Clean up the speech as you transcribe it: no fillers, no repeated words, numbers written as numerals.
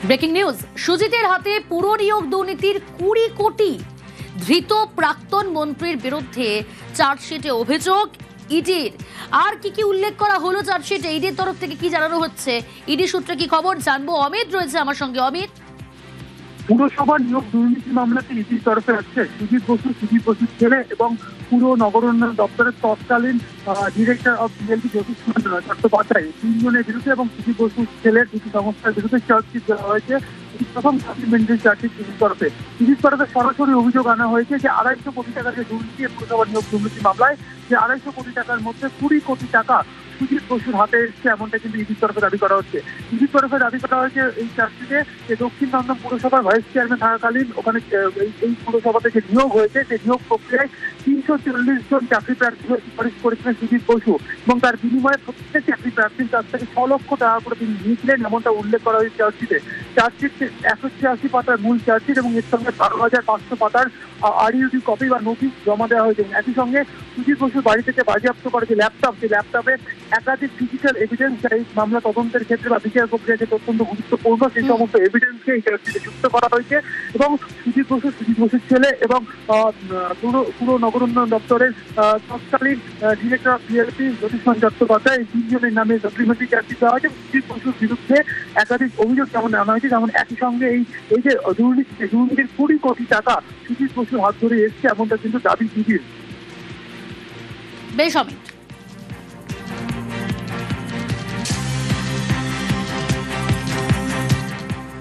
Breaking news, সুজিতের হাতে পুর নিয়োগ দুর্নীতির 20 কোটি। ধৃত প্রাক্তন মন্ত্রীর বিরুদ্ধে চার্জশিটে অভিযোগ ইডির। আর কি উল্লেখ করা হলো চার্জশিটে, ইডির তরফ থেকে কি জানানো হচ্ছে, ইডি সূত্রে কি খবর জানবো। অমিত রয়েছে আমার সঙ্গে। অমিত, পুরসভার নিয়োগ দুর্নীতি মামলাতে ইডির তরফে আসছে সুজিত বসুর ছেলে এবং পুর নগর উন্নয়ন দপ্তরের তৎকালীন director of BLP Jyotishman Chattopadhyay তিনজনের বিরুদ্ধে এবং সুজিত বসুর ছেলের দুটি সংস্থার বিরুদ্ধে চার্জশিট দেওয়া হয়েছে। প্রথম সাপ্লিমেন্টারি চার্জশিট ইডির তরফে সরাসরি অভিযোগ আনা হয়েছে যে 250 কোটি টাকার যে দুর্নীতি, পুরসভার নিয়োগ দুর্নীতি মামলায় যে 250 কোটি টাকার মধ্যে 20 কোটি টাকা সুজিত বসুর হাতে এসছে, এমনটা কিন্তু ইডির তরফে দাবি করা হচ্ছে। ইডির তরফে দাবি করা হয়েছে এই চার্জশিটে যে দক্ষিণ দমদম পুরসভার ভাইস চেয়ারম্যান থাকাকালীন ওখানে এই পুরসভাতে যে নিয়োগ হয়েছে সেই নিয়োগ প্রক্রিয়ায় 340 জন চাকরি প্রার্থী সুপারিশ করেছিলেন সুজিত বসু এবং তার বিনিময়ে প্রত্যেক চাকরি প্রার্থীর কাছ থেকে 6 লক্ষ টাকা করে তিনি নিয়েছিলেন, এমনটা উল্লেখ করা হয়েছে চার্জশিটে। চার্জশিট 186 পাতার মূল চার্জশিট এবং এর সঙ্গে 12,500 পাতার আরইউডি কপি বা নোটিশ জমা দেওয়া হয়েছে। একই সঙ্গে সুজিত বসুর বাড়ি থেকে বাজেয়াপ্ত করা যে ল্যাপটপ, সেই ল্যাপটপে একাধিক ডিজিটাল এভিডেন্স এই মামলা তদন্তের ক্ষেত্রে বা বিচার প্রক্রিয়া ক্ষেত্রে অত্যন্ত গুরুত্বপূর্ণ, সেই সমস্ত এভিডেন্সকে এই চার্জশিটে যুক্ত করা হয়েছে এবং সুজিত বসুর ছেলে এবং পুর নগর উন্নয়ন দপ্তরের তৎকালীন director of BLP Jyotishman Chattopadhyay এই তিনজনের নামে সাপ্লিমেন্টারি চার্জশিট দেওয়া হয়েছে। সুজিত বসুর বিরুদ্ধে একাধিক অভিযোগ যেমন আনা হয়েছে, যেমন একই সঙ্গে এই যে দুর্নীতির 20 কোটি টাকা সুজিত বসুর হাত ধরে এসছে, এমনটা কিন্তু দাবি ইডির। বেশ অমিত।